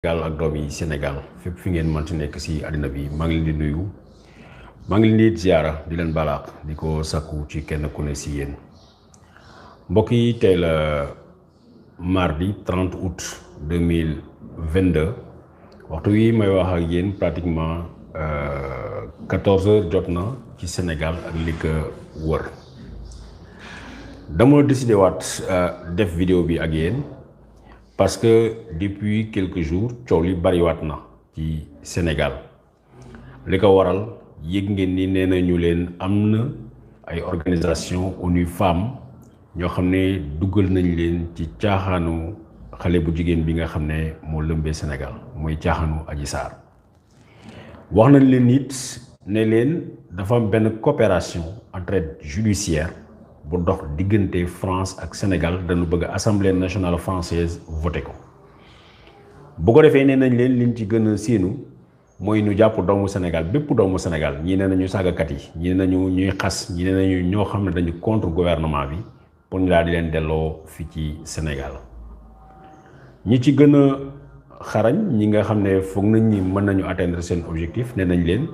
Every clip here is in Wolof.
Sénégal ak doom yi Sénégal fépp fi ngeen mënti nekk si àddina bi maa ngi leen di nuyu maa ngi leen di ziara di leen balaax di ko sakku ci kenn ku ne si yéen mbokk yi tey la mardi 30 août 2022 waxtu wi may wax ak yéen pratiquement 14 heures jot na ci Sénégal ak li ko wër dama décidé waat def vidéo bi ak yéen parce que depuis quelques jours coow li bariwaat na ci Sénégal li ko waral yëg ngeen ni nee nañu leen am na ay organisation ONU Femmes ñoo xam ne duggal nañ leen ci caaxaanu xale bu jigéen bi nga xam ne moo lëmbee Sénégal mooy caaxaanu Adji Sarr wax nañ leen it ne leen dafa am benn coopération entraide judiciaire bu dox diggante France ak Sénégal dañu bëgg assemblée nationale française voté ko bu ko defee nee nañ leen liñ ci gën a séenu mooy ñu jàpp doomu Sénégal bépp doomu Sénégal ñii nee nañu saagakat yi ñii nee nañu ñuy xas ñii nee nañu ñoo xam ne dañu contre gouvernement bi pour ñu daal di leen delloo fii ci Sénégal ñi ci gën a xarañ ñi nga xam ne foog nañ ni mën nañu atteindre seen objectif nee nañ leen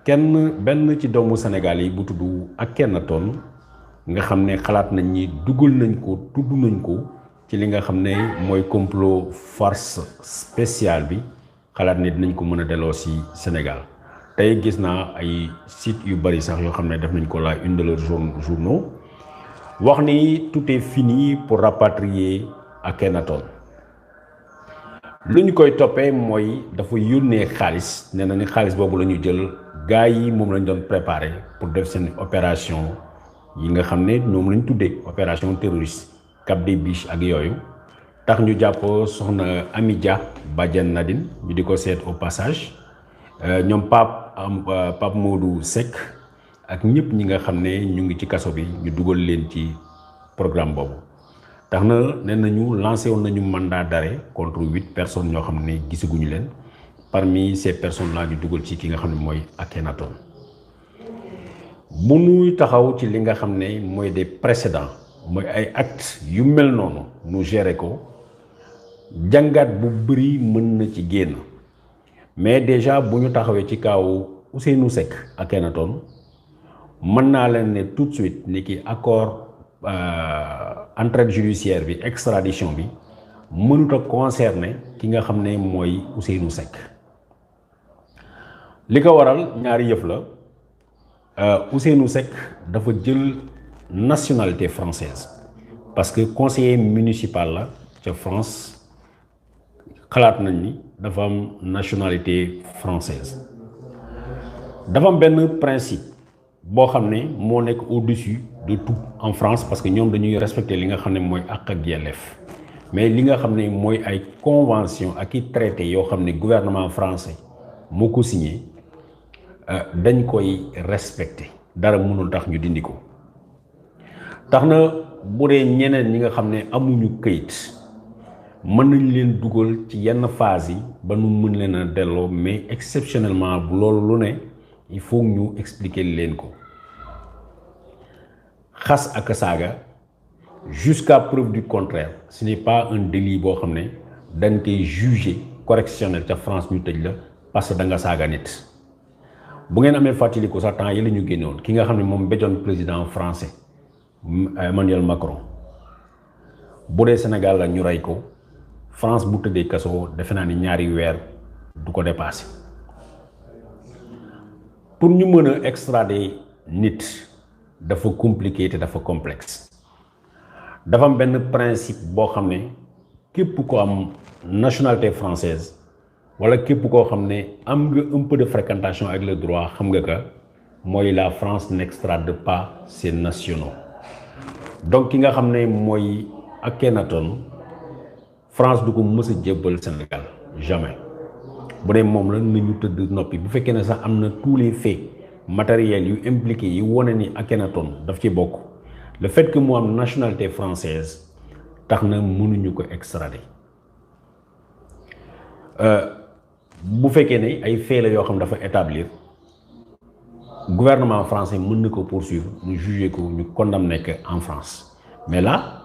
benn ci doomu Sénégal yi bu tudd Akhenaton nga xam ne xalaat nañ ni dugal nañ ko tudd nañ ko ci li nga xam ne mooy complot farce spéciale bi xalaat ne dinañ ko mën a delloo si Sénégal tey gis naa ay sites yu bari sax yoo xam ne def nañ ko la une de leurs journaux wax ni tout est fini pour rapatrier Akhenaton lu ñu koy toppee mooy dafa yónnee xaalis nee na ni xaalis boobu la ñu jël gars yi moom lañ doon préparé pour def seen opération yi nga xam ne ñoom lañ tuddee opération terroriste Cap des Biches ak yooyu tax ñu jàpp soxna Amy Dia Badiane Nadine ñu di ko seet au passage ñoom Pape Modou Seck ak ñëpp ñi nga xam ne ñu ngi ci kaso bi ñu dugal leen ci programme boobu tax na nee nañu lancé woon nañu mandat d'arrêt contre 8 personnes ñoo xam ne gisaguñu leen parmi ces personnes là ñu dugal ci ki nga xam ne mooy Akhenaton bu ñuy taxaw ci li nga xam ne mooy des précédents mooy ay actes yu mel noonu nu gérer ko jàngat bu bëri mën na ci génn mais déjà bu ñu taxawee ci kaw Ousseynou Seck Akhenaton mën naa leen ne tout de suite ni ki accord entraide judiciaire bi extradition bi mënut a concerner ki nga xam ne mooy Ousseynou Seck li ko waral ñaari yëf la Ousseynou Seck dafa jël nationalité française parce que conseiller municipal la ca France xalaat nañ ni dafa am nationalité française dafa am benn principe boo xam ne moo nekk au-dessus de tout en France parce que ñoom dañuy respecter li nga xam ne mooy àq ak yelleef mais li nga xam ne mooy ay convention ak i traité yoo xam ne gouvernement français moo ko signé dañ koy respecter dara mënul tax ñu dindi ko tax na bu dee ñeneen ñi nga xam ne amuñu këyit mën nañ leen dugal ci yenn phase yi ba nu mën leen a delloo mais exceptionnellement bu loolu lu ne il faut ñu expliquer leen ko xas ak saaga jusqu'à preuve du contraire ce n'est pas un délit boo xam ne dañ koy juger correctionnel ca France ñu tëj la parce que da nga saaga nit bu ngeen amee fàttaliku sax temps yi la ñu génnoon ki nga xam ne moom béjoon président français Emmanuel Macron bu dee Sénégal la ñu rey ko France bu tëddee kaso defe naa ni ñaari weer du ko dépassé pour ñu mën a extrader nit dafa compliqué te dafa complexe dafa am benn principe boo xam ne képp ko am nationalité française wala képp koo xam ne am nga un peu de fréquentation avec le droit xam nga que mooy la France n'extrade pas ses nationaux donc ki nga xam ne mooy Akhenaton France du ko mës a jébbal Sénégal jamais bu dee moom la nañu tëdd noppi bu fekkee ne sax am na tous les faits matériels yu impliqués yi wane ni Akhenaton daf ci bokk le fait que mu am nationalité française tax na mënuñu ko extrader bu fekkee ne ay faits la yoo xam dafa établir gouvernement français mën na ko poursuivre ñu juger ko ñu condamner ko en France mais là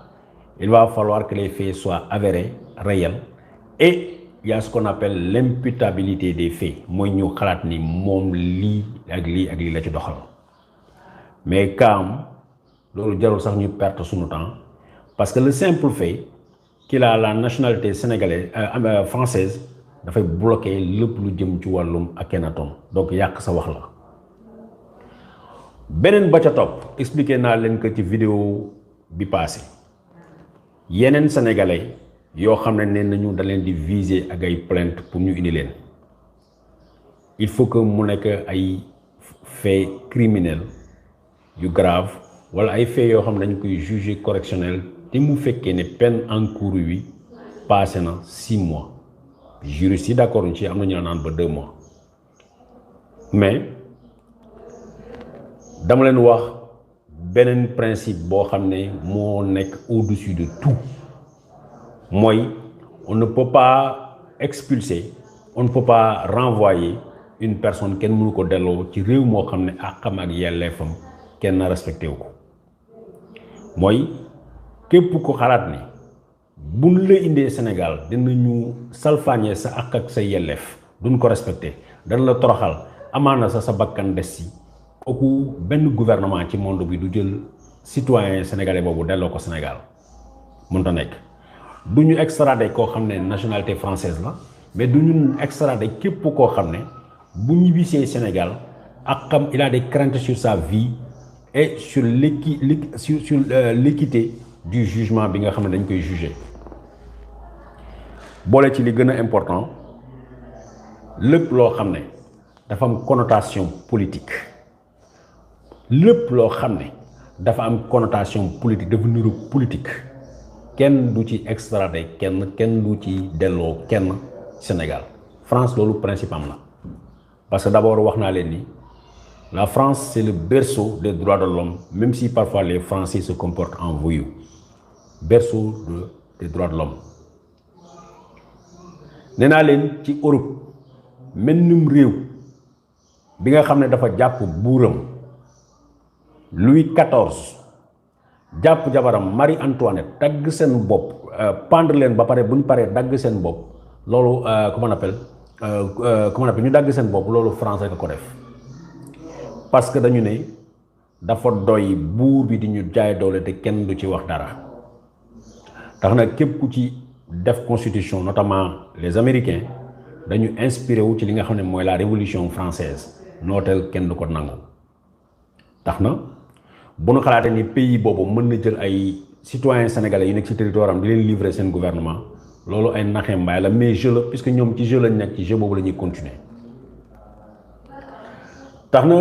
il va falloir que les faits soient avérés réels et il y a ce qu'on appelle l'imputabilité des faits mooy ñu xalaat ni moom lii ak lii la ci doxal mais kaam loolu jarul sax ñu perte suñu temps parce que le simple fait qu'il a la nationalité sénégalaise française dafay bloquer lépp lu jëm ci wàllum Akhenaton donc yàq sa wax la beneen ba ca topp expliqué naa leen ko ci vidéo bi passé yeneen sénégalais yoo xam ne nee nañu da leen di viser ak ay plainte pour ñu indi leen il faut que mu nekk ay fait criminel yu grave wala ay fait yoo xam ne dañ koy juger correctionnel te mu fekkee ne peine encourue wi passé na 6 mois juriste yi d'accord ci am na ñu naan ba 2 mois mais dama leen wax beneen principe boo xam ne moo nekk au-dessus de tout mooy on ne peut pas expulser on ne peut pas renvoyer une personne kenn mënu ko delloo ci réew moo xam ne àqam ak yelleefam kenn respecté wu ko mooy képp ko xalaat ni buñ la indee Sénégal dinañu salfaañee sa àq ak sa yelleef duñ ko respecté dañ la toroxal amaana sa bakkan des si kooku benn gouvernement ci monde bi du jël citoyen sénégalais boobu delloo ko Sénégal mënta nekk du ñu extradé koo xam ne nationalité française la mais du ñu extradé képp koo xam ne bu ñibbisee Sénégal ak xam il a des craintes sur sa vie et sur l'équité du jugement bi nga xam ne dañ koy juger boole ci li gën a important lépp loo xam ne dafa am connotation politique lépp loo xam ne dafa am connotation politique dafa niru politique kenn du ci extradé kenn du ci delloo kenn Sénégal France loolu principe am la parce que d'abord wax naa leen ni la France c'est le berceau des droits de l'homme même si parfois les Français se comportent en voyous berceau des droits de l'homme nee naa leen ci Europe mennum réew bi nga xam ne dafa jàpp buuram Louis XIV jàpp jabaram Marie Antoinette dagg seen bopp pendre leen ba pare bu ñu paree dagg seen bopp loolu comment on appelle ñu dagg seen bopp loolu France rek ko def parce que dañu ne dafa doy buur bi di ñu jaay doole te kenn du ci wax dara tax na képp ku ci def constitution notamment les Américains dañu inspiré wu ci li nga xam ne mooy la révolution française nooteel kenn du ko nangu tax na bu nu xalaatee ni pays boobu mën na jël ay citoyens sénégalais yu nekk ci territoire am di leen livrer seen gouvernement loolu ay naxee mbaay la mais jeu la puisque ñoom ci jeu lañ nekk ci jeu boobu la ñuy continuer tax na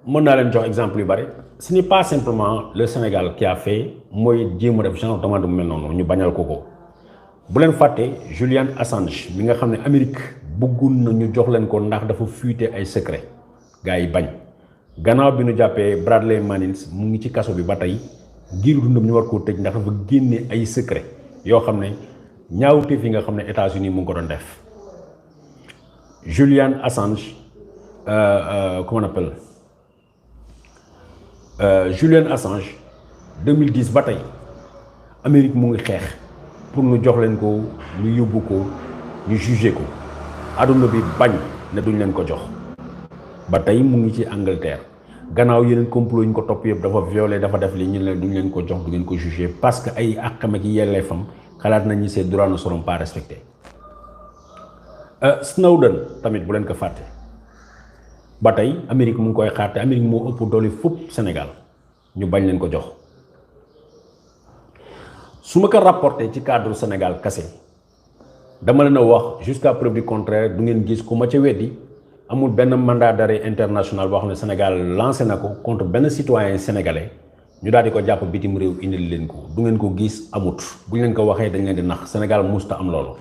mën naa leen jox exemple yu bari ce n'est pas simplement le Sénégal qui a fait mooy jéem a def genre demande bu mel noonu ñu bañal ko bu leen fàtte Julian Assange bi nga xam ne Amérique bëggoon na ñu jox leen ko ndax dafa fuité ay secret gars yi bañ gannaaw bi ñu jàppee Bradley Manning mu ngi ci kaso bi ba tey giiru dundam ñu war koo tëj ndax dafa génne ay secret yoo xam ne ñaawteef yi nga xam ne États-Unis mu ngi ko doon def Julian Assange comment on appelle Julian Assange 2010 ba tey Amérique mu ngi xeex pour ñu jox leen ko ñu yóbbu ko ñu jugé ko adduna bi bañ ne duñ leen ko jox ba tey mu ngi ci Angleterre gannaaw yeneen complot yi ñu ko topp yëpp dafa violé dafa def li ñu leen duñ leen ko jox du ngeen ko jugé parce que ay àqam ak yelleefam xalaat nañ ni ces droits ne seront pas respectés Snowden tamit bu leen ko fàtte ba tey Amérique mu ngi koy xaar te Amérique moo ëpp doole fépp Sénégal ñu bañ leen ko jox su ma ko rapporté ci cadre Sénégal kase dama leen a wax jusqu'à preuve du contraire du ngeen gis ku ma ca weddi amul benn mandat d'arrêt international boo xam ne Sénégal lancé na ko contre benn citoyen sénégalais ñu daal di ko jàpp bitim réew indil leen ko du ngeen ko gis amut bu ñu leen ko waxee dañ leen di nax Sénégal musta am loolu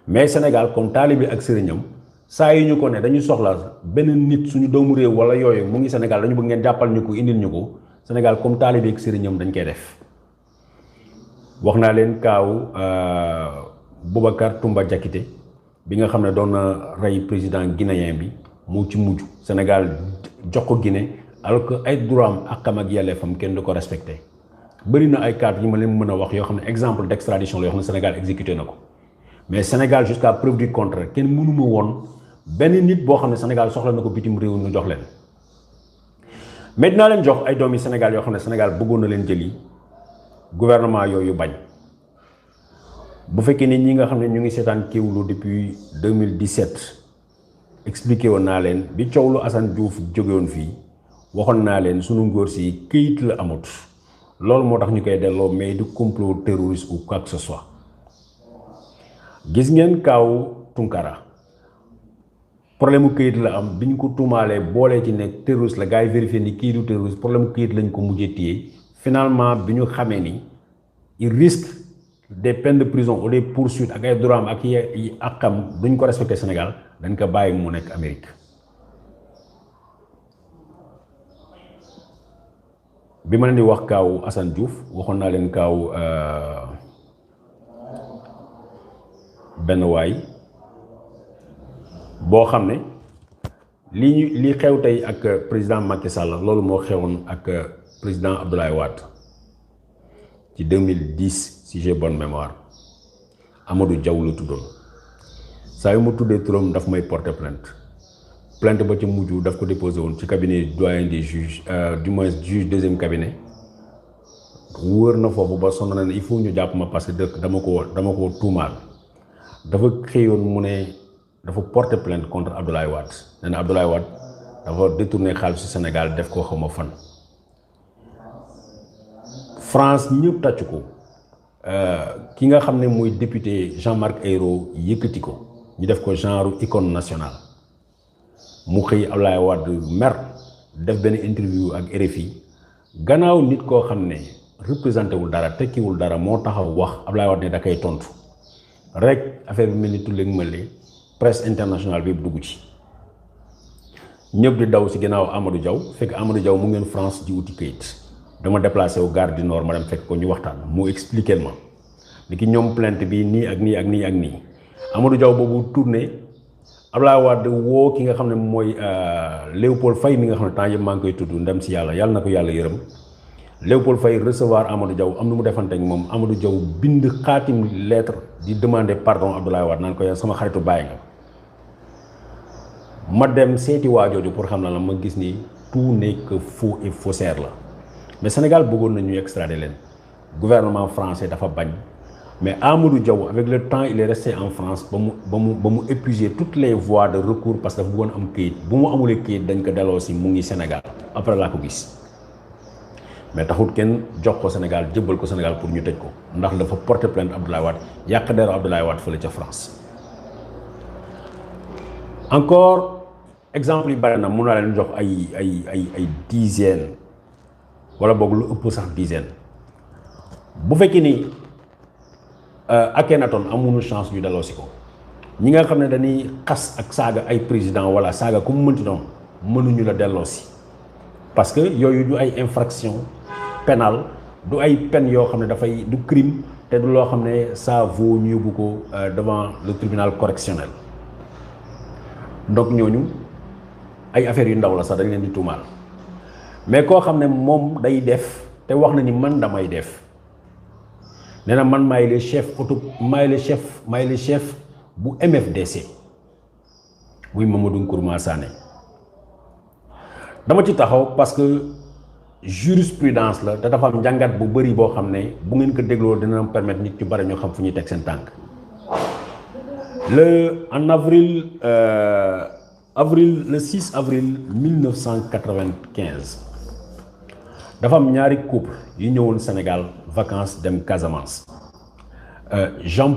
mais Sénégal comme taalibe ak sëriñam saa yi ñu ko ne dañu soxla benn nit suñu doomu réew wala yooyu mu ngi Sénégal dañu bëgg ngeen jàppal ñu ko indil ñu ko Sénégal comme taalibe ak sëriñam dañ koy def wax naa leen kaaw Boubacar Toumba Diakité bi nga xam ne doon na rey président guinéen bi moo ci mujj Sénégal jox ko Guinée alors que ay droit am ak xam ak yelleefam kenn du ko respecté bëri na ay cadres yi ma leen mën a wax yoo xam ne exemple d'extradition la yoo xam ne Sénégal exécuté na ko mais Sénégal jusqu'à preuve du contraire kenn mënuma woon benn nit boo xam ne Sénégal soxla na ko bitim réew ñu jox leen mais dinaa leen jox ay doomi Sénégal yoo xam ne Sénégal bëggoon na leen jëli gouvernement yooyu bañ bu fekkee ne ñi nga xam ne ñu ngi seetaan Kéwoulo depuis 2017 expliqué woon naa leen bi coow lu Assane Diouf jóge woon fii waxoon naa leen sunu ngóor si këyit la amut loolu moo tax ñu koy delloo mais du complot terroriste ou quoi que ce soit gis ngeen kaaw Tunkara problème mu këyit la am bi ñu ko tuumaalee boolee ci ne terroriste la gars yi vérifié ni kii du terroriste problème mu këyit lañ ko mujjee téye finalement bi ñu xamee ni il risque des peines de prison ou des poursuites ak ay droits ak yi akam duñ ko respecté Sénégal dañ ko bàyyi mu nekk Amérique bi ma leen di wax kaaw Assane Diouf waxoon naa leen kaaw benn waay boo xam ne li xew tey ak président Macky Sall loolu moo xewoon ak président Abdoulaye Wade ci 2010 si j'ai bonne mémoire Amadou Diaw la tuddoon saa yu ma tuddee turam daf may porter plainte ba ci mujj daf ko déposé woon ci cabinet doyen des juges du moins juge deuxième cabinet wër na foofu ba sonn na ne il faut ñu jàpp ma parce que dama ko tuumaal dafa xëyoon mu ne dafa porter plainte contre Abdoulaye Wade nee na Abdoulaye Wade dafa détourné xaalisu Sénégal def ko xawma fan France ñëpp tàcc ko ki nga xam ne mooy député Jean-Marc Ayrault yëkkati ko ñu def ko genre icône nationale mu xëy Abdoulaye Wade mer def benn interview ak RFI gannaaw nit koo xam ne représenté wul dara tekkiwul dara moo taxaw wax Abdoulaye Wade ne da koy tontu rek affaire bi mel ni tulleeg mële presse internationale bi dugg ci ñëpp di daw si gannaaw Amadou Diaw fekk Amadou Diaw mu ngeen France di wuti këyit dama déplacé wu Gare du Nord ma dem fekk ko ñu waxtaan mu expliqué ma ni ki ñoom plainte bi nii ak nii ak nii ak nii Amadou Diaw boobu tourné Abdoulaye Wade woo ki nga xam ne mooy Léopold Faye mi nga xam ne temps yëpp maa ngi koy tudd ndem si yàlla na ko yàlla yërëm Léopold Faye recevoir Amadou Diaw am nu mu defante ak moom Amadou Diaw bind xaatim lettre di demander pardon Abdoulaye Wade naan ko yow sama xaritu bàyyi nga ma dem seeti waa jooju pour xam na la ma gis ni tout n'est que faux et faussaire la mais Sénégal bëggoon nañu extrader leen gouvernement français dafa bañ mais Amadou Diaw avec le temps il est resté en France ba mu épuiser toutes les voies de recours parce que dafa bëggoon am këyit bu mu amulee këyit dañ ko delloo si mu ngi Sénégal après laa ko gis mais taxul kenn jox ko Sénégal jëbbal ko Sénégal pour ñu tëj ko ndax dafa porter plainte Abdoulaye Wade yàq deru Abdoulaye Wade fële ca France. encore exemple yi bari na mun naa leen jox ay dizaine wala boog lu ëpp sax dizaine bu fekkee ni Akhenaton amuñu chance ñu delloo si ko ñi nga xam ne dañuy xas ak saaga ay président wala saaga ku mu mënti doon mënuñu la delloo si parce que yooyu du ay infraction pénale du ay peine yoo xam ne dafay du crime te du loo xam ne ça vaut ñu yóbbu ko devant le tribunal correctionnel donc ñooñu ay affaires yu ndaw la sax dañ leen di tuumaal mais koo xam ne moom day def te wax na ni man damay def nee na man maay le chef bu MFDC muy Mamadou Nkrumah Sané dama ci taxaw parce que jurisprudence la te dafa am njàngat bu bëri boo xam ne bu ngeen ko dégloo dina permettre nit ñu bari ñoo xam fu ñuy teg seen tànk en le 6 avril 1995 dafa am ñaari couple yu ñëwoon Sénégal vacances dem Casamance Jean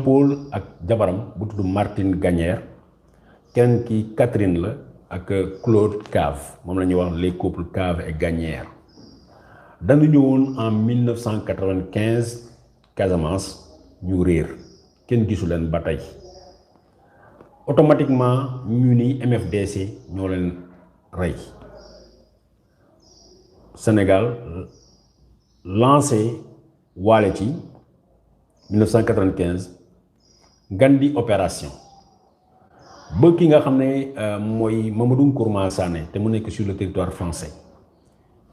Paul ak jabaram bu tudd Martine Gagnaire kenn ki Catherine la ak Claude Cave moom la ñuy wax les couples Cave et Gagnaire dañu ñëwoon en 1995 Casamance ñu réer kenn gisu leen ba tey automatiquement ñu ni MFDC ñoo leen rey Sénégal lancé waale ci 1995 Gandi opération ba ki nga xam ne mooy Mamadou Nkrumah Sané te mu nekk sur le territoire français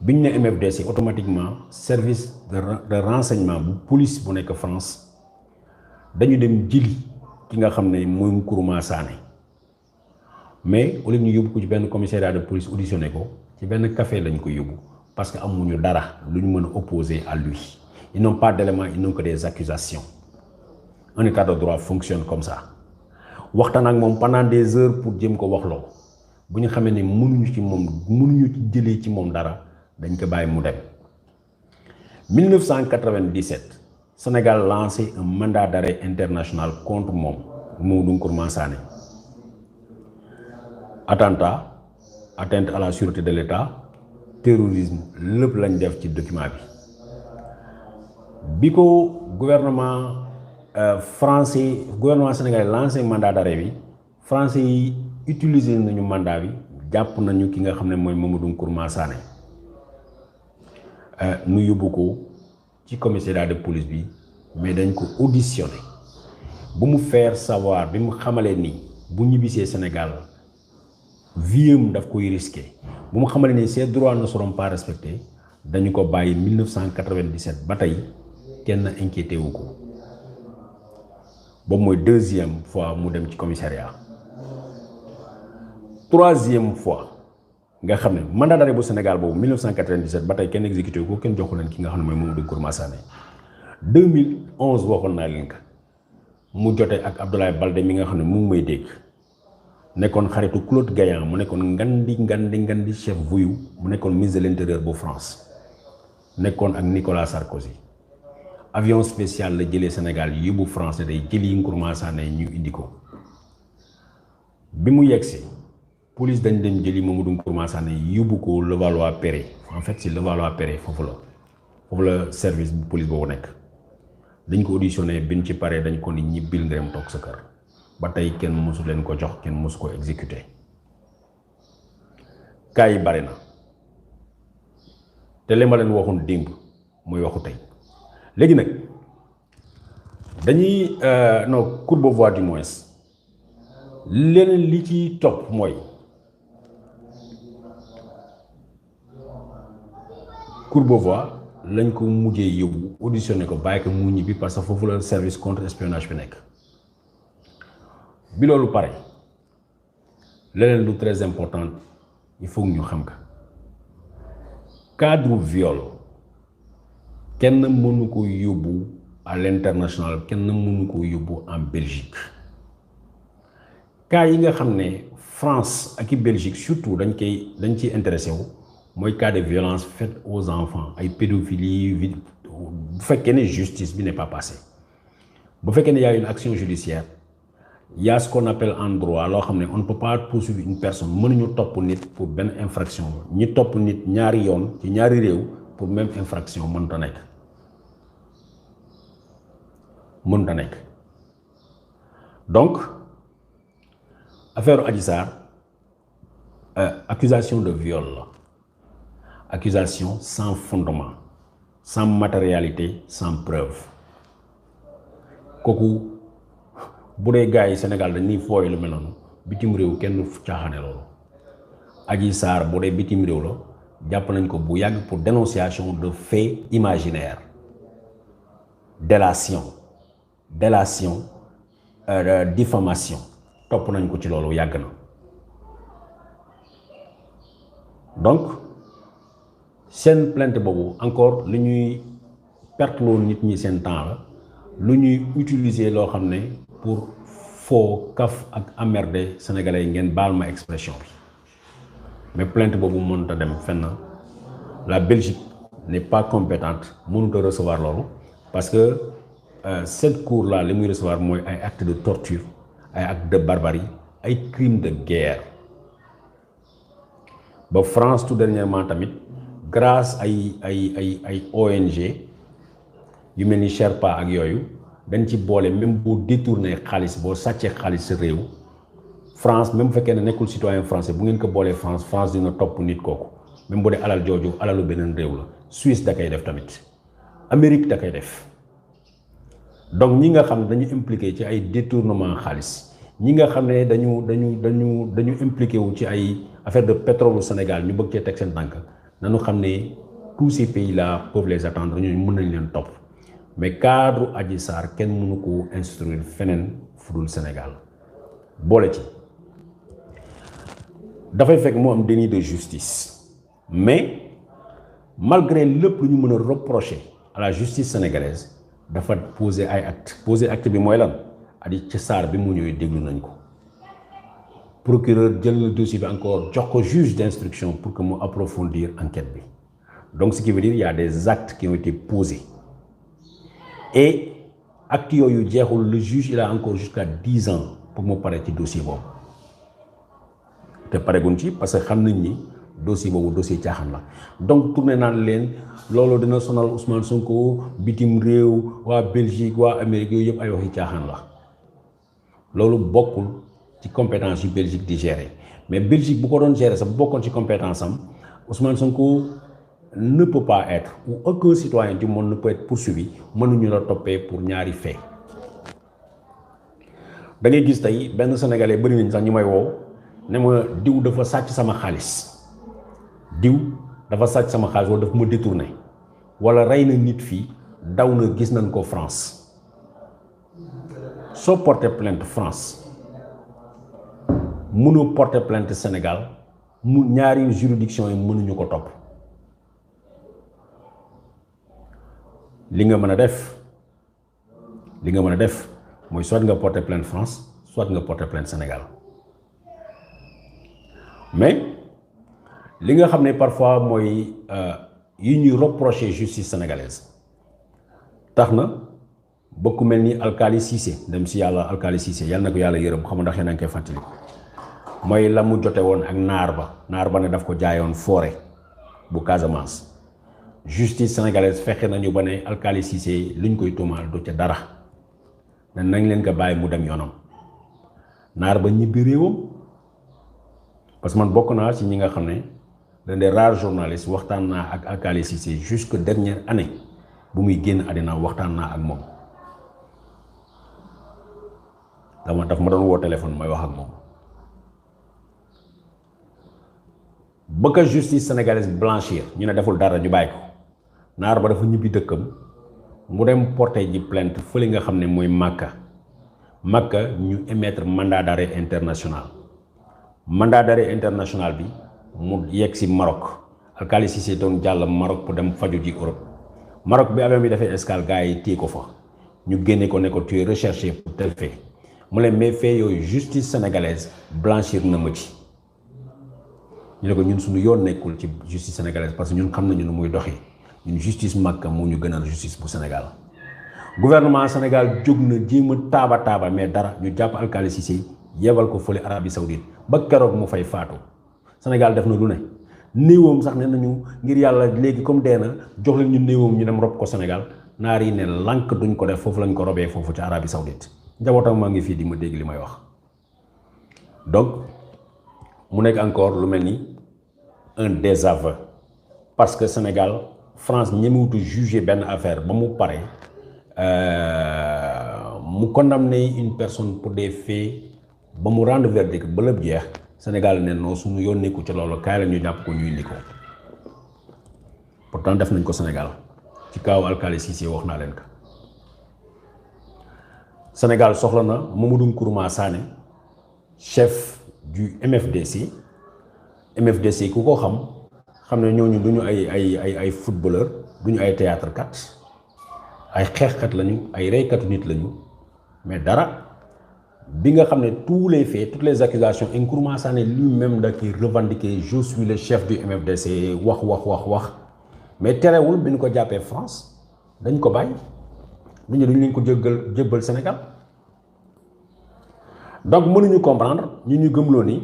biñ ne MFDC automatiquement service de renseignement bu police bu nekk France dañu dem jëli ki nga xam ne mooy Nkrumah Sané mais au lieu ñu yóbbu ko ci benn commissariat de police auditionné ko ci benn café lañ ko yóbbu parce que amuñu dara lu ñu mën a opposer à lui. Ils n'ont pas d'éléments, ils n'ont que des accusations. Un état de droit fonctionne comme ça. waxtaan ak moom pendant des heures pour jéem ko wax loo bu ñu xamee ne mënuñu ci jëlee ci moom dara dañ ko bàyyi mu dem. 1997 Sénégal lancé un mandat d'arrêt international contre moom Mamadou Nkrumah Sané. Attentat, atteinte à la sûreté de l'État, terrorisme lépp lañ def ci document bi ko gouvernement gouvernement sénégalais lancé mandat d'arrêt bi français yi utiliser nañu mandat bi jàpp nañu ki nga xam ne mooy Mamadou Nkrumah Sané nu yóbbu ko ci commissariat de police bi mais dañ ko auditionné bu mu faire savoir bi mu xamalee ni bu ñibbisee Sénégal viam daf koy risqué bu mu xamalee ni ses droits ne seront pas respectés dañu ko bàyyi 1997 ba tey kenn inquiété wu ko boobu mooy deuxième fois mu dem ci commissariat. Troisième fois nga xam ne mandat d'arrêt bu Sénégal boobu 1997 ba tey kenn exécuté wu ko kenn joxu leen ki nga xam ne mooy Mamadou Nkrumah Sané. 2011 waxoon naa leen ko mu jote ak Abdoulaye Baldé mi nga xam ne mu ngi may dégg nekkoon xaritu Claude Gaillan mu nekkoon ngandi chef voyou mu nekkoon ministre de l'intérieur bu France nekkoon ak Nicolas Sarkozy. Avion spécial la jëlee Sénégal yóbbu France day jëli Nkrumah Sané ñu indi ko bi mu yegsee police dañ dem jëli Mamadou Nkrumah Sané yóbbu ko Levallois-Perret en fait c'est Levallois-Perret foofu la service bu police boobu nekk dañ ko auditionné biñ ci paree dañ ko ni ñibbil nga dem toog sa kër ba tey kenn mosu leen ko jox kenn mosu ko exécuté cas yi bari na te li ma leen waxoon démb mooy waxu tey. léegi nag dañuy Courbevoie du moins leneen li ci topp mooy Courbevoie lañ ko mujjee yóbbu auditionné ko bàyyi ko mu ñibbi parce que foofu la service contre espionnage bi nekk bi loolu pare leneen lu très important il faut ñu xam ka cadre viol kenn mënu ko yóbbu à l'international kenn mënu ko yóbbu en Belgique cas yi nga xam ne France ak i Belgique surtout dañ ciy intéressé wu mooy cas de violence faite aux enfants ay pédophilie bu fekkee ne justice bi n'est pas passée bu fekkee ne y a une action judiciaire y a ce qu'on appelle en droit loo xam ne on ne peut pas poursuivre une personne mënuñu topp nit pour benn infraction ñi topp nit ñaari yoon ci ñaari réew pour même infraction mënta nekk donc affaire Adji Sarr accusation de viol la accusation sans fondement sans matérialité sans preuve kooku bu dee gars yi Sénégal dañuy fooy lu mel noonu bitim réew kenn caaxaane loolu Adji Sarr bu dee bitim réew la jàpp nañ ko bu yàgg pour dénonciation de faits imaginaires délation diffamation topp nañ ko ci loolu yàgg na donc seen plainte boobu encore lu ñuy perteloo nit ñi seen temps la lu ñuy utiliser loo xam ne pour foo kaf ak emmerder sénégalais yi ngeen baal ma expression bi mais plainte boobu mënut a dem fenn la Belgique n'est pas compétente mënut a recevoir loolu parce que cette cour là li muy recevoir mooy ay actes de torture ay actes de barbarie ay crimes de guerre ba France tout dernièrement tamit grâce ay ONG yu mel ni Sherpa ak yooyu dañ ci boole même boo détourné xaalis boo sàccee xaalis sa réew France même bu fekkee ne nekkul citoyen français bu ngeen ko boolee France dina topp nit kooku même bu dee alal jooju alalu beneen réew la Suisse da koy def tamit Amérique da koy def donc ñi nga xam ne dañu impliqué ci ay détournement xaalis ñi nga xam ne dañu impliqué wu ci ay affaire de pétrole au Sénégal ñu bëgg cee teg seen tànk nañu xam ne tous ces pays là peuvent les attendre ñooñu mën nañ leen topp mais cadre Adji Sarr kenn mënu ko instruire feneen fudul Sénégal boole ci dafay fekk moo am déni de justice mais malgré lépp lu ñu mën a reprocher à la justice sénégalaise dafa poser ay acte bi mooy lan Adji Sarr bi mu ñëwee déglu nañ ko procureur jël le dossier bi encore jox ko juge d'instruction pour que mu approfondir enquête bi donc ce qui veut dire il y a des actes qui ont été posés et actes yooyu jeexul le juge il a encore jusqu'à 10 ans pour mu pare ci dossier boobu te pareguñ ci parce que xam nañ ni dossier boobu dossier caaxaan la donc tourné naan leen loolu dina sonal Ousmane Sonko bitim réew waa Belgique waa Amérique yooyu yëpp ay waxi caaxaan la loolu bokkul ci compétence yu Belgique di gérer mais Belgique bu ko doon gérer sax bu bokkoon ci compétence am Ousmane Sonko ne peut pas être ou aucun citoyen du monde ne peut être poursuivi mënuñu la toppee pour ñaari fait da ngay gis tey benn sénégalais bëri nañ sax ñu may woo ne ma diw dafa sàcc sama xaalis diw dafa sàcc sama xaalis wala dafa ma détourné wala rey na nit fii daw na gis nañ ko France soo porté plainte France mënoo porté plainte Sénégal mu ñaari juridiction yi mënuñu ko topp li nga mën a def mooy soit nga porté plainte France soit nga porté plainte Sénégal mais li nga xam ne parfois mooy yi ñuy reprocher justice sénégalaise tax na ba ku mel ni Alkali Cissé dem si yàlla Alkali Cissé yàlla na ko yàlla yërëm xam nga ndax yéen a ngi koy fàttali mooy la mu jote woon ak naar ba ne daf ko jaayoon forêt bu Casamance justice sénégalaise fexe nañu ba ne Alkali Cissé luñ koy tuumaal du ca dara nañ leen ko bàyyi mu dem yoonam naar ba ñibbi réewam parce que man bokk naa ci ñi nga xam ne l'un des rares journalistes waxtaan naa ak Alkali Cissé jusque dernière année bu muy génn àddina waxtaan naa ak moom daf ma doon woo téléphone may wax ak moom ba ko justice sénégalaise blanchir ñu ne deful dara ñu bàyyi ko naar ba dafa ñibbi dëkkam mu dem porté ji plainte fële nga xam ne mooy Makka ñu émettre mandat d'arrêt international bi mu yegg si Maroc Alkali Cissé doon jàll Maroc pour dem faju ji Europe Maroc bi avion bi dafay escale gars yi téye ko fa ñu génne ko ne ko tu es recherché pour tel fait mu leen mais fait yooyu justice sénégalaise blanchir na ma ci ñu ne ko ñun suñu yoon nekkul ci justice sénégalaise parce que ñun xam nañu nu muy doxee ñun justice Makka moo ñu gënal justice bu Sénégal gouvernement Sénégal jóg na jéem a taaba mais dara ñu jàpp Alkali Cissé yebal ko fële Arabie Saoudite ba keroog mu fay faatu Sénégal def na lu ne néewam sax ne nañu ngir yàlla léegi comme dee na jox leen ñu néewam ñu dem rob ko Sénégal naar yi ne lànk duñ ko def foofu lañ ko robee foofu ci Arabie Saoudite njabootam maa ngi fii di ma dégg li may wax donc mu nekk encore lu mel ni un désaveu parce que Sénégal France ñemewutu juger benn affaire ba mu pare mu condamner une personne pour des faits ba mu rendre verdict ba lépp jeex Sénégal ne non suñu yoon nekku ci loolu kaay la ñu jàpp ko ñu indi ko pourtant def nañ ko Sénégal ci kaaw Alkali Cissé wax naa leen ko Sénégal soxla na Mamadou Nkrumah Sané chef du MFDC ku ko xam ne ñooñu duñu ay footballeur duñu ay théâtre kat ay xeexkat lañu ay reykatu nit lañu mais dara bi nga xam ne tous les faits toutes les accusations Nkrumah Sané lui-même da koy revendiquer je suis le chef du MFDC wax mais terewul bi ñu ko jàppee France dañ ko bàyyi duñu leen ko jébbal Sénégal donc mënuñu comprendre ñu gëmloo ni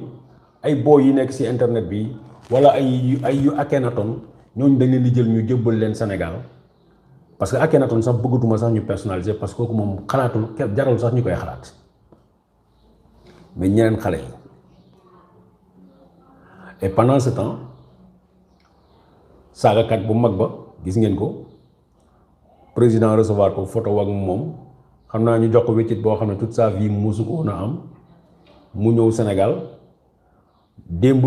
ay boo yi nekk ci internet bi wala ay yu Akhenaton ñooñu dañ leen di jël ñu jébbal leen Sénégal parce que Akhenaton sax bëggatuma sax ñu personnaliser parce que kooku moom xalaatul jarul sax ñu koy xalaat mais ñeneen xale yi et pendant ce temps saagakat bu mag ba gis ngeen ko président recevoir ko photo ak moom xam naa ñu jox ko wéccit boo xam ne toute sa vie mosu ko woon a am mu ñëw Sénégal démb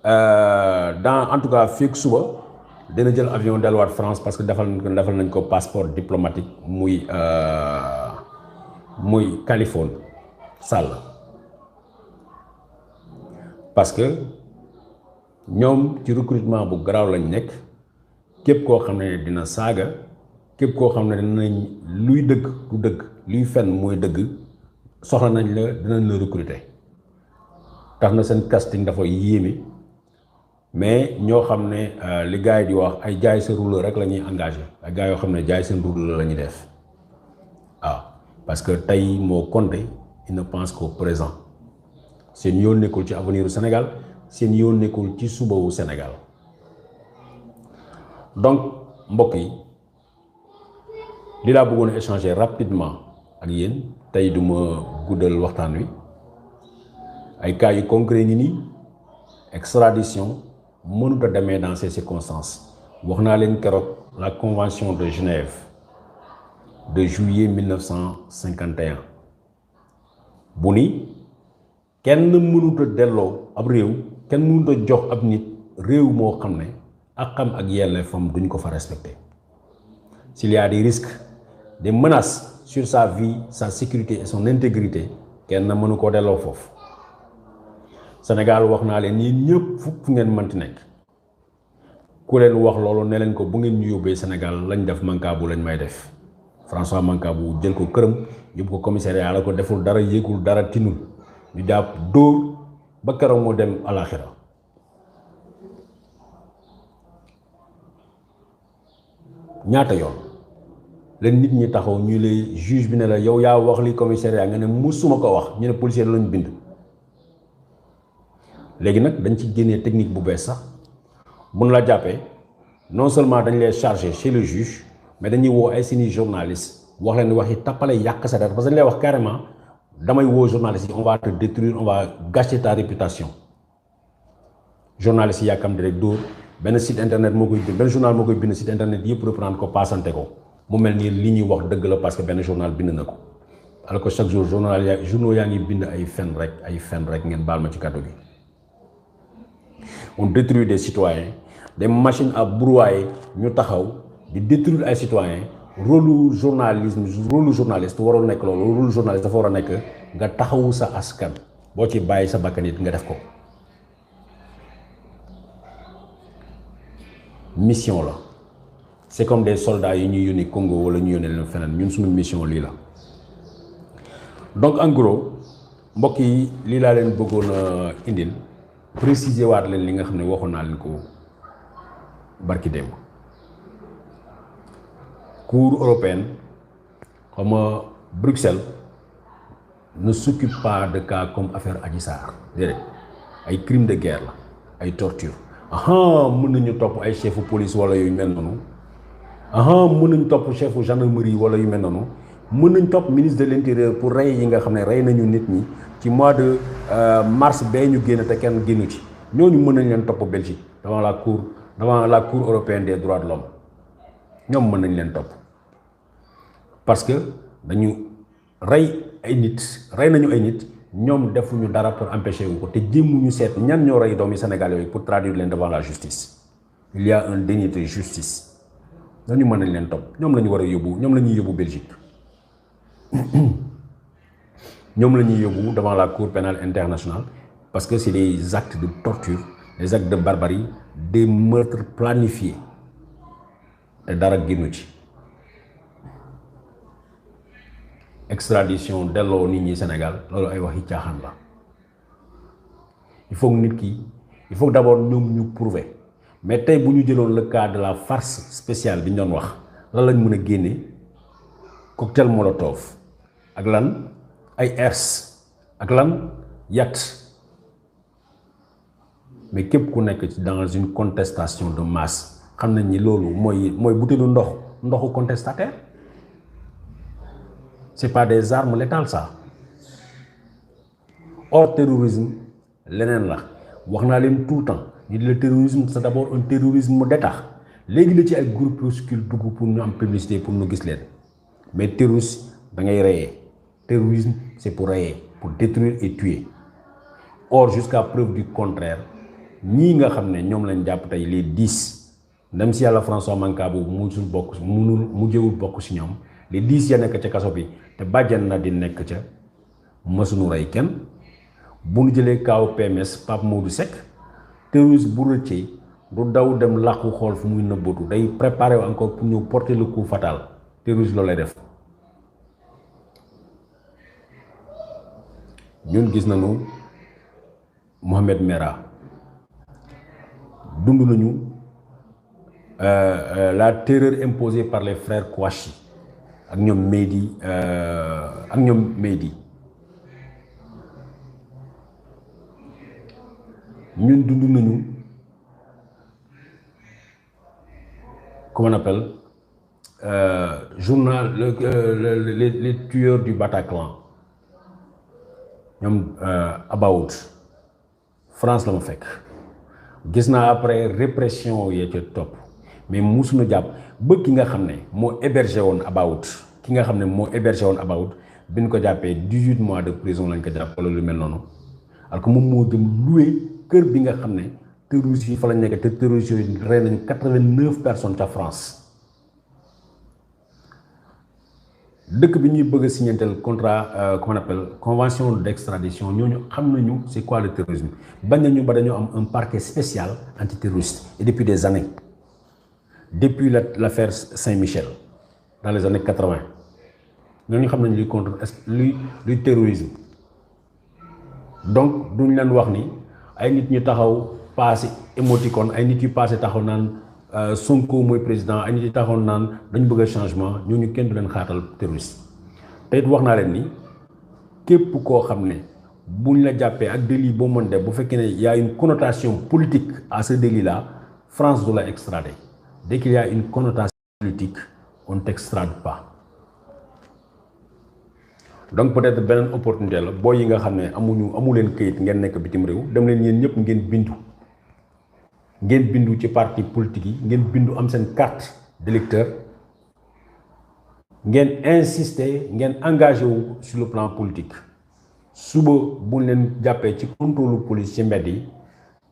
en tout cas fii ak suba dina jël avion delluwaat France parce que defal nañ ko passeport diplomatique muy Californie Sall parce que ñoom ci recrutement bu garaaw lañ nekk képp koo xam ne dina saaga képp koo xam ne dinañ luy dëgg du dëgg luy fenn mooy dëgg soxla nañ la dinañ la recruter tax na seen casting dafa yéeme mais ñoo xam ne li gars yi di wax ay jaay sa rouleur rek la ñuy engagé ay gars yoo xam ne jaay seen rouleur la ñuy def waaw parce que tey moo compté il ne pense qu'au présent seen yoon nekkul ci avenir du Sénégal seen yoon nekkul ci suba wu Sénégal donc mbokk yi li laa bëggoon a échanger rapidement ak yéen tey du ma guddal waxtaan wi ay cas yu concret ngi nii extradition mënut a demee dans ces circonstances wax naa leen keroog la convention de Genève de juillet 1951 bu ni kenn mënut a delloo ab réew kenn mënut a jox ab nit réew moo xam ne ak xam ak yelleefam duñ ko fa respecter s'il y a des risques des menaces sur sa vie sa sécurité et son intégrité kenn mënu koo delloo foofu Sénégal wax naa leen yéen ñëpp fu ngeen mënti nekk ku leen wax loolu ne leen ko bu ngeen ñu yóbbee Sénégal lañ def Mancabou lañ may def François Mancabou jël ko këram yóbbu ko commissariat la ko deful dara yéegul dara tinul ñu jàpp dóor ba keroog moo dem alaxira ñaata yoon leen nit ñi taxaw ñu lay juge bi ne la yow yaa wax li commissariat nga ne musuma ko wax ñu ne policier lañ bind léegi nag dañ ci génnee technique bu bees sax mun la jàppee non seulement dañ lay charger chez le juge mais dañuy woo ay seeni journaliste wax leen waxi tappale yàq sa der parce que dañ lay wax carrément damay woo journaliste yi on va te détruire on va gâcher ta réputation journaliste yi yàkkam di rek dóor benn site internet moo koy bind benn journal moo koy bind site internet yëpp reprendre ko passante ko mu mel ni li ñuy wax dëgg la parce que benn journal bind na ko alors que chaque jour journaux yaa ngi bind ay fen rek ngeen baal ma ci kàddu gi. On détruit des citoyens des machines à brouiller ñu taxaw di détruire ay citoyens rôle journaliste warul nekk loolu rôle journaliste dafa war a nekk nga taxawu sa askan boo ci bàyyi sa bakkan it nga def ko mission la c'est comme des soldats yi ñuy yónni Congo wala ñu yónni leen feneen ñun suñu mission lii la donc en gros mbokk yi lii laa leen bëggoon a indil préciser waat leen li nga xam ne waxoon naa leen ko barki démb Cour européenne comme Bruxelles ne s'occupe pas de cas comme affaire Adji Sarr déedéet ay crimes de guerre la ay torture mën nañu topp ay chefu police wala yu mel noonu mën nañu topp chefu gendarmerie wala yu mel noonu mën nañ topp ministre de l'intérieur pour rey yi nga xam ne rey nañu nit ñi ci mois de mars bee ñu génn te kenn génnu ci ñooñu mën nañ leen topp Belgique devant la cour européenne des droits de l'homme ñoom mën nañ leen topp parce que dañu rey nañu ay nit ñoom defuñu dara pour empêcher wu ko te jéemuñu seet ñan ñoo rey doomi Sénégal yooyu pour traduire leen devant la justice il y a un déni de justice ñooñu mën nañ leen topp ñoom la ñu war a yóbbu ñoom la ñuy yóbbu Belgique ñoom la ñuy yóbbu devant la cour pénale internationale parce que c'est des actes de torture des actes de barbarie des meurtres planifiés te dara génnu ci extradition delloo nit ñi Sénégal loolu ay waxi caaxaan la il faut que d'abord ñoom ñu prouver mais tey bu ñu jëloon le cas de la farce spéciale bi ñu doon wax lan lañ mën a génne cocktail molotov ak lan ay ers ak lan yat mais képp ku nekk ci dans une contestation de masse xam nañ ni loolu mooy butéelu ndoxu contestataire c'est pas des armes létales ça hors terrorisme leneen la wax naa leen tout le temps ni le terrorisme c'est d'abord un terrorisme d'État léegi la ci ay groupuscule dugg pour ñu am publicité pour ñu gis leen mais terroriste da ngay reyee terrorisme c'est pour rayer pour détruire et tuer or jusqu'à preuve du contraire ñii nga xam ne ñoom lañ jàpp tey les 10 ndem si yàlla François Mancabou musul bokk munul mujjewul bokk si ñoom les 10 ya nekk ca kaso bi te bàjjan na di nekk ca mësuñu rey kenn bu ñu jëlee kaaw PMS Pape Modou Seck terroriste bu rëccee du daw dem làqu xool fu muy nëbbatu day préparer encore pour ñëw porter le coup fatal terroriste loolu lay def. ñun gis nañu Mohamed Merah dund nañu la terreur imposée par les frères Kouachi ak ñoom Mehdi ñun dund nañu comment on appelle les tueurs du Bataclan ñoom Abaoud France la ma fekk gis naa après répression yee ca topp mais musuñu jàpp ba ki nga xam ne moo hébergé woon Abaoud bi ñu ko jàppee 18 mois de prison lañ ko jàpp wala lu mel noonu alors que moom moo dem loué kër bi nga xam ne terroristes yi fa lañ nekk te terroristes yooyu rey nañu 89 personnes ca France. dëkk bi ñuy bëgg a signanteel contrat comment on appelle convention d'extradition ñooñu xam nañu c'est quoi le terrorisme bañ nañu ba dañoo am un parquet spécial antiterroriste et depuis des années depuis l'affaire Saint-Michel dans les années 80 ñooñu xam nañu luy terrorisme donc duñ leen wax ni ay nit ñu taxaw passé émoticône ay nit yu passé taxaw naan Sonko mooy président ay nit yi taxaw naan dañu bëgg a changement ñooñu kenn du leen xaatal terroriste te it wax naa leen ni képp koo xam ne buñ la jàppee ak délit boo mën def bu fekkee ne y a une connotation politique à ce délit là France du la extrader dès qu'il y a une connotation politique on t'extrade pas. donc peut-être beneen opportunité la boo yi nga xam ne amu leen këyit ngeen nekk bitim réew dem leen yéen ñëpp ngeen bindu ci parti politique yi ngeen bindu am seen carte d'électeur ngeen insister ngeen engagé wu sur le plan politique suba bu leen jàppee ci contrôle police ci mbedd yi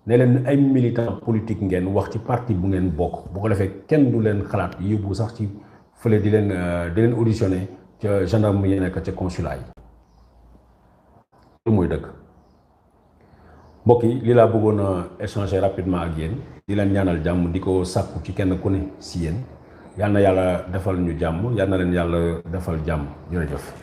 ne leen ay militant politique ngeen wax ci parti bu ngeen bokk bu ko defee kenn du leen xalaat yóbbu sax ci fële di leen auditionné ca gendarme yi nekk ca consulat yi loolu mooy dëgg. mbokk yi lii laa bëggoon a échanger rapidement ak yéen di leen ñaanal jàmm di ko sàkku ci kenn ku ne si yéen yal na yàlla defal ñu jàmm yal na leen yàlla defal jàmm jërëjëf.